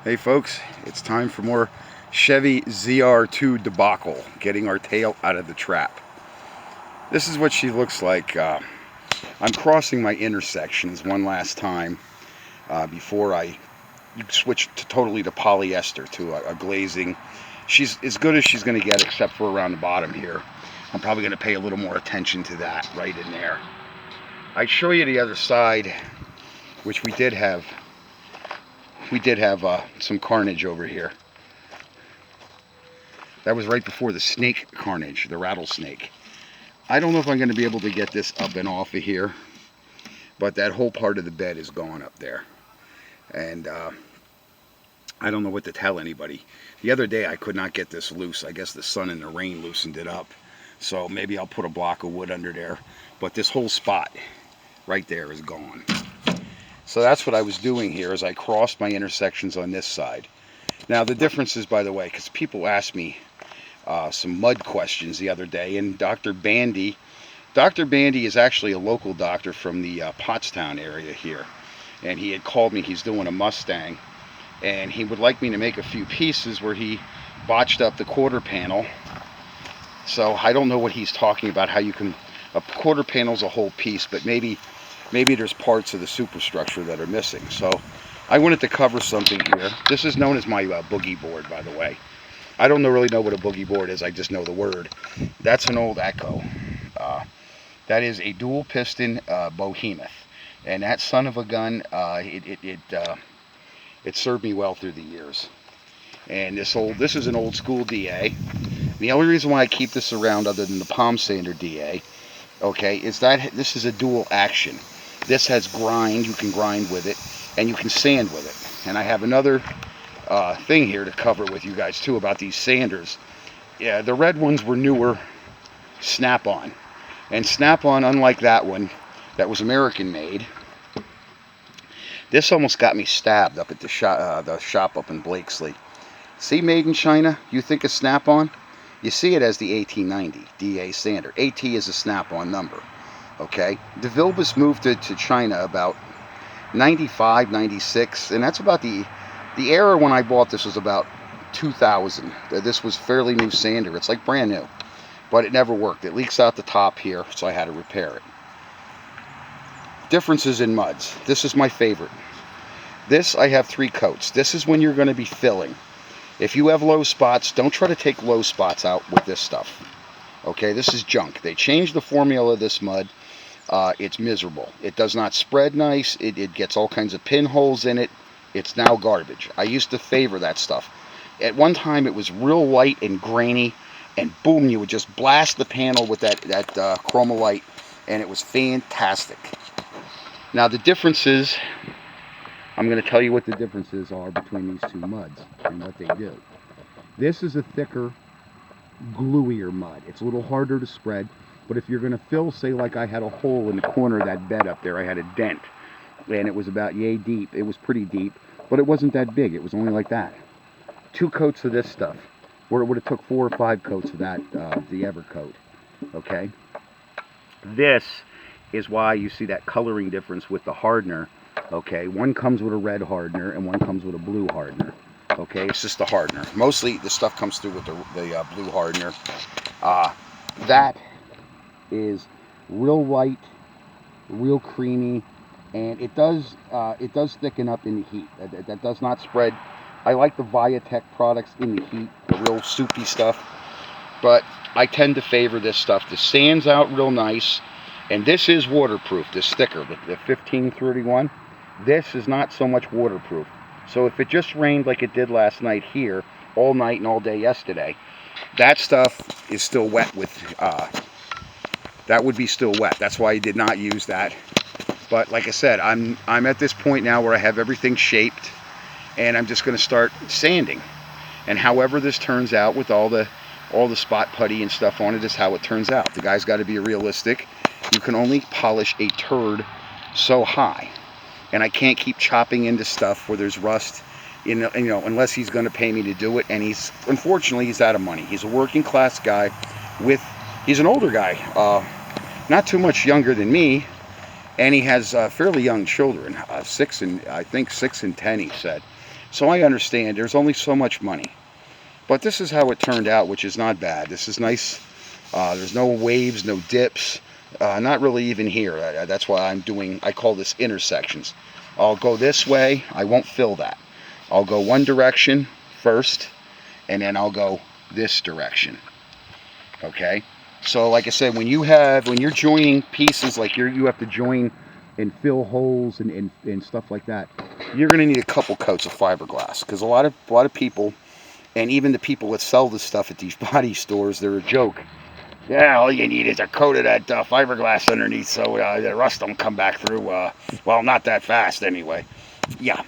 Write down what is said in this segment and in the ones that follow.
Hey folks, it's time for more Chevy Zr2 debacle, getting our tail out of the trap. This is what she looks like. I'm crossing my intersections one last time before I switch totally to polyester, to a glazing. She's as good as she's going to get, except for around the bottom here. I'm probably going to pay a little more attention to that right in there. I'd show you the other side, which we did have some carnage over here. That was right before the snake carnage, the rattlesnake. I don't know if I'm going to be able to get this up and off of here, but that whole part of the bed is gone up there. And I don't know what to tell anybody. The other day I could not get this loose. I guess the sun and the rain loosened it up. So maybe I'll put a block of wood under there. But this whole spot right there is gone. So that's what I was doing here, as I crossed my intersections on this side. Now the difference is, by the way, because people asked me some mud questions the other day, and Dr. Bandy is actually a local doctor from the Pottstown area here, and he had called me. He's doing a Mustang, and he would like me to make a few pieces where he botched up the quarter panel. So I don't know what he's talking about, how you can, a quarter panel's a whole piece, but maybe there's parts of the superstructure that are missing. So I wanted to cover something here. This is known as my boogie board, by the way. I don't really know what a boogie board is, I just know the word. That's an old Echo. That is a dual piston behemoth. And that son of a gun, it served me well through the years. And this is an old school DA. The only reason why I keep this around, other than the palm sander DA, okay, is that this is a dual action. This has grind, you can grind with it, and you can sand with it. And I have another thing here to cover with you guys too about these sanders. Yeah, the red ones were newer Snap-on. And Snap-on, unlike that one, that was American made, this almost got me stabbed up at the shop up in Blakesley. See, made in China, you think of Snap-on? You see it as the 1890 DA sander. AT is a Snap-on number. Okay, DeVilbiss moved to China about 95, 96, and that's about the era when I bought this was about 2000. This was fairly new sander. It's like brand new, but it never worked. It leaks out the top here, so I had to repair it. Differences in muds. This is my favorite. This, I have 3 coats. This is when you're going to be filling. If you have low spots, don't try to take low spots out with this stuff. Okay, this is junk. They changed the formula of this mud. It's miserable. It does not spread nice. It gets all kinds of pinholes in it. It's now garbage. I used to favor that stuff. At one time, it was real white and grainy, and boom, you would just blast the panel with that chromalite, and it was fantastic. Now the differences, I'm going to tell you what the differences are between these two muds and what they do. This is a thicker, gluier mud. It's a little harder to spread. But if you're going to fill, say like I had a hole in the corner of that bed up there, I had a dent, and it was about yay deep. It was pretty deep, but it wasn't that big. It was only like that. 2 coats of this stuff, where it would have took 4 or 5 coats of that, the Evercoat. Okay? This is why you see that coloring difference with the hardener. Okay? One comes with a red hardener, and one comes with a blue hardener. Okay? It's just the hardener. Mostly the stuff comes through with the blue hardener. That is real white, real creamy, and it does thicken up in the heat. That does not spread. I like the Viatech products in the heat, the real soupy stuff, but I tend to favor this stuff. This sands out real nice, and this is waterproof. This sticker, the 1531, this is not so much waterproof. So if it just rained like it did last night here, all night and all day yesterday, that stuff is still wet with that would be still wet. That's why I did not use that. But like I said, I'm at this point now where I have everything shaped, and I'm just going to start sanding. And however this turns out with all the spot putty and stuff on it is how it turns out. The guy's got to be realistic. You can only polish a turd so high, and I can't keep chopping into stuff where there's rust. You know, unless he's going to pay me to do it, and unfortunately he's out of money. He's a working class guy he's an older guy. Not too much younger than me, and he has fairly young children, 6 and 10, he said. So I understand there's only so much money. But this is how it turned out, which is not bad. This is nice. There's no waves, no dips. Not really even here. That's why I call this intersections. I'll go this way. I won't fill that. I'll go one direction first, and then I'll go this direction. Okay? So like I said, when you're joining pieces, like you have to join and fill holes and stuff like that, you're going to need a couple coats of fiberglass, because a lot of people, and even the people that sell this stuff at these body stores, they're a joke. Yeah, all you need is a coat of that fiberglass underneath so the rust don't come back through. Well, not that fast anyway. Yeah,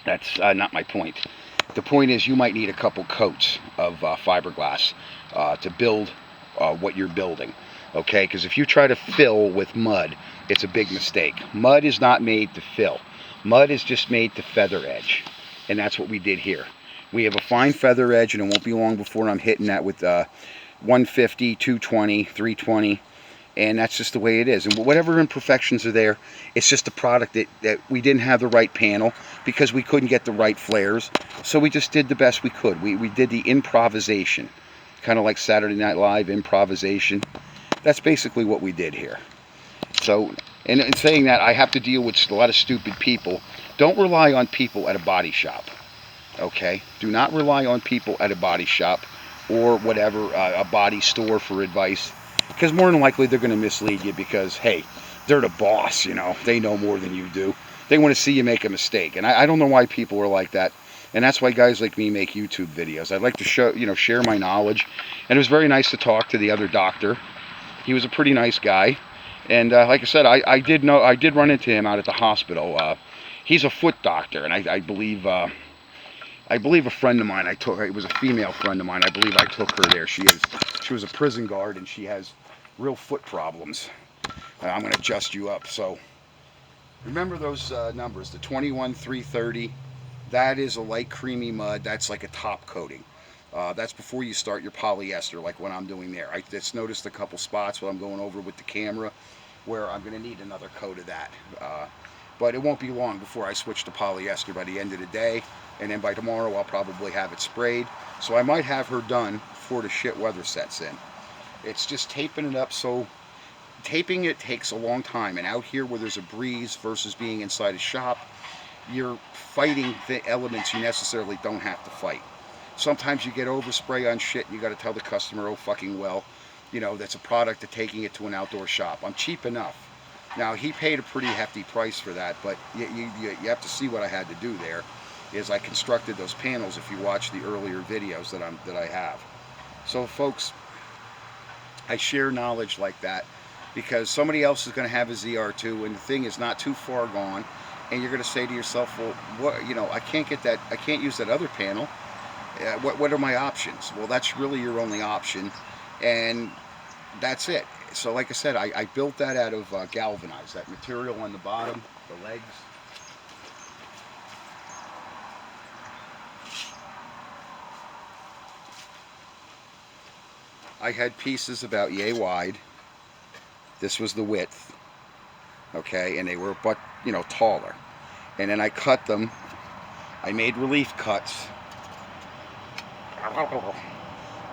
that's not my point. The point is you might need a couple coats of fiberglass to build what you're building. Okay, because if you try to fill with mud, it's a big mistake. Mud is not made to fill. Mud is just made to feather edge. And that's what we did here. We have a fine feather edge, and it won't be long before I'm hitting that with 150, 220, 320. And that's just the way it is. And whatever imperfections are there, it's just a product that we didn't have the right panel because we couldn't get the right flares. So we just did the best we could. We did the improvisation. Kind of like Saturday Night Live improvisation. That's basically what we did here. So, and in saying that, I have to deal with a lot of stupid people. Don't rely on people at a body shop. Okay? Do not rely on people at a body shop or whatever, a body store for advice. Because more than likely they're going to mislead you because, hey, they're the boss, you know. They know more than you do. They want to see you make a mistake. And I don't know why people are like that. And that's why guys like me make YouTube videos. I'd like to share my knowledge. And it was very nice to talk to the other doctor. He was a pretty nice guy. And like I said, I did run into him out at the hospital. He's a foot doctor, and I believe a friend of mine, it was a female friend of mine, I believe I took her there. She was a prison guard, and she has real foot problems. I'm going to adjust you up. So remember those numbers, the 21-330, that is a light creamy mud. That's like a top coating. That's before you start your polyester, like what I'm doing there. I just noticed a couple spots while I'm going over with the camera where I'm going to need another coat of that. But it won't be long before I switch to polyester by the end of the day. And then by tomorrow, I'll probably have it sprayed. So I might have her done before the shit weather sets in. It's just taping it up. So taping it takes a long time. And out here where there's a breeze versus being inside a shop, you're fighting the elements you necessarily don't have to fight. Sometimes you get overspray on shit and you got to tell the customer, oh fucking well, you know, that's a product of taking it to an outdoor shop. I'm cheap enough. Now, he paid a pretty hefty price for that, but you have to see what I had to do there. Is I constructed those panels if you watch the earlier videos that I have. So folks, I share knowledge like that because somebody else is going to have a ZR2 and the thing is not too far gone, and you're going to say to yourself, well, what, you know, I can't use that other panel. What are my options? Well, that's really your only option, and that's it. So like I said, I built that out of galvanized, that material on the bottom, the legs. I had pieces about yay wide. This was the width, okay, and they were but taller. And then I cut them. I made relief cuts.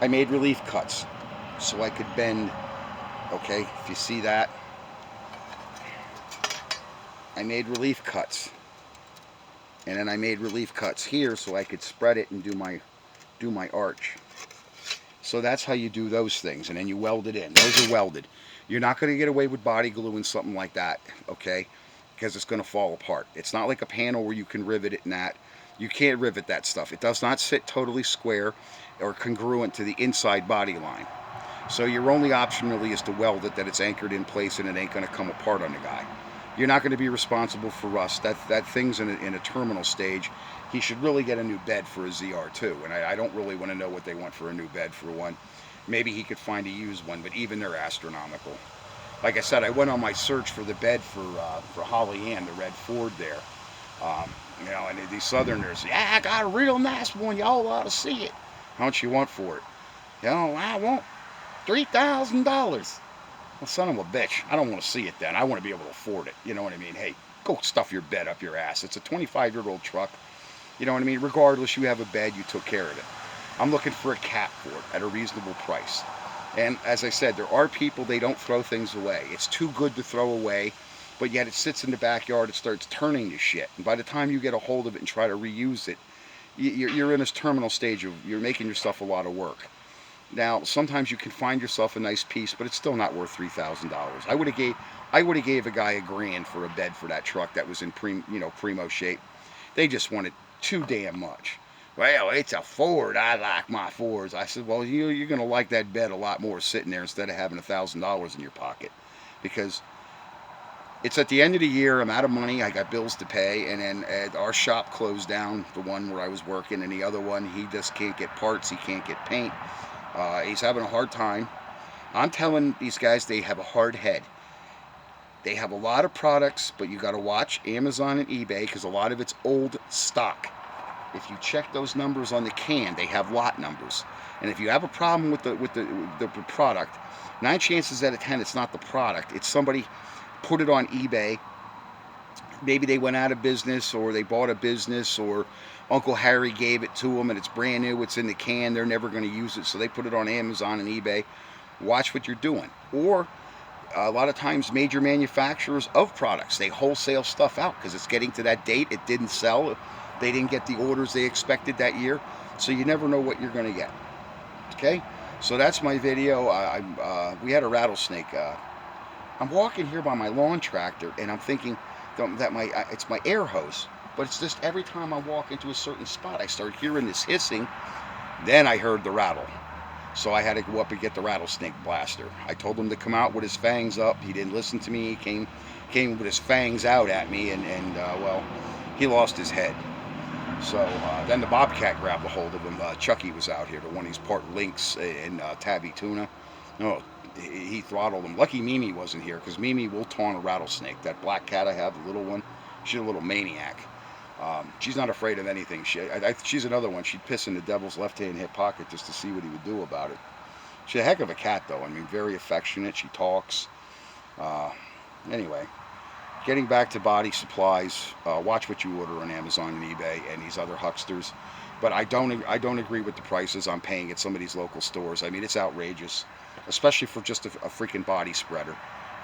I made relief cuts so I could bend. Okay, if you see that, I made relief cuts, and then I made relief cuts here so I could spread it and do my arch. So that's how you do those things, and then you weld it in. Those are welded. You're not going to get away with body glue and something like that, okay? Because it's going to fall apart. It's not like a panel where you can rivet it and that. You can't rivet that stuff. It does not sit totally square or congruent to the inside body line. So your only option really is to weld it, that it's anchored in place and it ain't going to come apart on the guy. You're not going to be responsible for rust. That thing's in a terminal stage. He should really get a new bed for a ZR2, and I don't really want to know what they want for a new bed for one. Maybe he could find a used one, but even they're astronomical. Like I said, I went on my search for the bed for Holly Ann, the red Ford there. And these Southerners, yeah, I got a real nice one. Y'all ought to see it. How much you want for it? I want $3,000. Well, son of a bitch, I don't want to see it then. I want to be able to afford it. You know what I mean? Hey, go stuff your bed up your ass. It's a 25-year-old truck. You know what I mean? Regardless, you have a bed, you took care of it. I'm looking for a cat for it at a reasonable price. And as I said, there are people, they don't throw things away. It's too good to throw away, but yet it sits in the backyard, it starts turning to shit. And by the time you get a hold of it and try to reuse it, you're in this terminal stage of, you're making yourself a lot of work. Now, sometimes you can find yourself a nice piece, but it's still not worth $3,000. I would have gave a guy $1,000 for a bed for that truck that was in primo shape. They just wanted too damn much. Well, it's a Ford. I like my Fords. I said, well, you're going to like that bed a lot more sitting there instead of having $1,000 in your pocket, because it's at the end of the year. I'm out of money. I got bills to pay, and then our shop closed down, the one where I was working, and the other one, he just can't get parts. He can't get paint. He's having a hard time. I'm telling these guys, they have a hard head. They have a lot of products, but you got to watch Amazon and eBay because a lot of it's old stock. If you check those numbers on the can, they have lot numbers. And if you have a problem with the product, 9 chances out of 10 it's not the product. It's somebody put it on eBay. Maybe they went out of business, or they bought a business, or Uncle Harry gave it to them and it's brand new, it's in the can, they're never going to use it, so they put it on Amazon and eBay. Watch what you're doing. Or a lot of times major manufacturers of products, they wholesale stuff out because it's getting to that date, it didn't sell, they didn't get the orders they expected that year, so you never know what you're going to get. Okay, so that's my video. We had a rattlesnake. I'm walking here by my lawn tractor and I'm thinking that it's my air hose, but it's just every time I walk into a certain spot I start hearing this hissing. Then I heard the rattle, so I had to go up and get the rattlesnake blaster. I told him to come out with his fangs up. He didn't listen to me. He came with his fangs out at me, and well, he lost his head. So then the bobcat grabbed a hold of him. Chucky was out here, the one he's part lynx and tabby tuna. No, he throttled him. Lucky Mimi wasn't here, because Mimi will taunt a rattlesnake. That black cat I have, the little one, she's a little maniac. She's not afraid of anything. She's another one. She'd piss in the devil's left-hand hip pocket just to see what he would do about it. She's a heck of a cat, though. I mean, very affectionate. She talks. Anyway, getting back to body supplies, watch what you order on Amazon and eBay and these other hucksters. But I don't agree with the prices I'm paying at some of these local stores. I mean, it's outrageous, especially for just a freaking body spreader.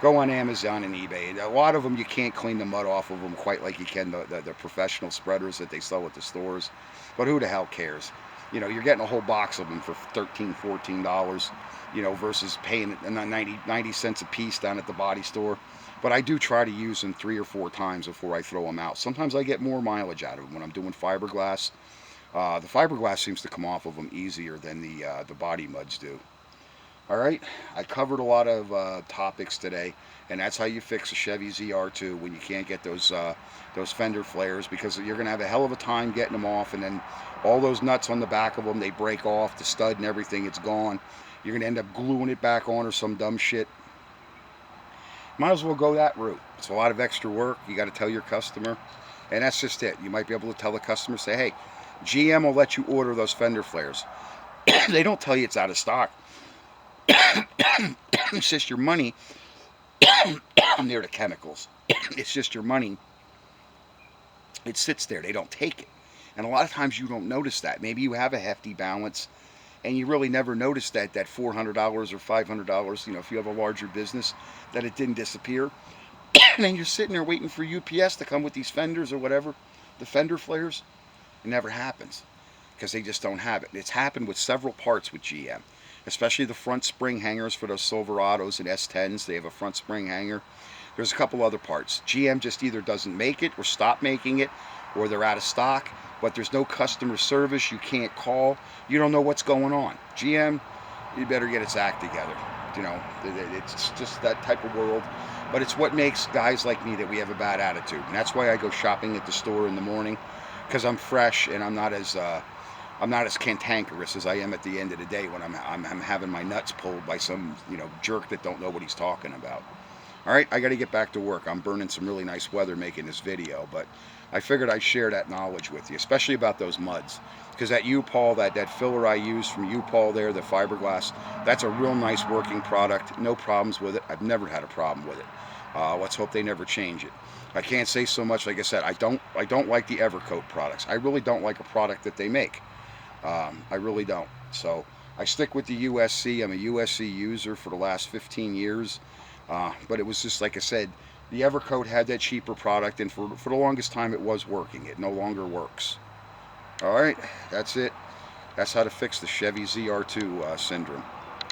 Go on Amazon and eBay. A lot of them, you can't clean the mud off of them quite like you can the professional spreaders that they sell at the stores. But who the hell cares? You know, you're getting a whole box of them for $13, $14, you know, versus paying 90 cents a piece down at the body store. But I do try to use them 3 or 4 times before I throw them out. Sometimes I get more mileage out of them when I'm doing fiberglass. The fiberglass seems to come off of them easier than the body muds do. All right, I covered a lot of topics today, and that's how you fix a Chevy Zr2 when you can't get those fender flares, because you're going to have a hell of a time getting them off, and then all those nuts on the back of them, they break off, the stud and everything, it's gone. You're going to end up gluing it back on or some dumb shit. Might as well go that route. It's a lot of extra work. You got to tell your customer, and that's just it. You might be able to tell the customer, say, hey, GM will let you order those fender flares. They don't tell you it's out of stock. It's just your money. I'm near the chemicals. It's just your money. It sits there. They don't take it. And a lot of times you don't notice that. Maybe you have a hefty balance and you really never notice that $400 or $500, you know, if you have a larger business, that it didn't disappear. And then you're sitting there waiting for UPS to come with these fenders or whatever, the fender flares. It never happens because they just don't have it. It's happened with several parts with GM. Especially the front spring hangers for those Silverados and S10s. They have a front spring hanger. There's a couple other parts. GM just either doesn't make it or stop making it, or they're out of stock, but there's no customer service. You can't call. You don't know what's going on. GM, you better get its act together. You know, it's just that type of world. But it's what makes guys like me that we have a bad attitude. And that's why I go shopping at the store in the morning, because I'm fresh and I'm not as cantankerous as I am at the end of the day when I'm having my nuts pulled by some, you know, jerk that don't know what he's talking about. All right, I got to get back to work. I'm burning some really nice weather making this video, but I figured I'd share that knowledge with you, especially about those muds, because that U-Paul, that filler I use from U-Paul there, the fiberglass, that's a real nice working product. No problems with it. I've never had a problem with it. Let's hope they never change it. I can't say so much. Like I said, I don't like the Evercoat products. I really don't like a product that they make. I really don't. So I stick with the USC. I'm a USC user for the last 15 years. But it was just like I said, the Evercoat had that cheaper product, and for the longest time it was working. It no longer works. All right, that's it. That's how to fix the Chevy Zr2 syndrome.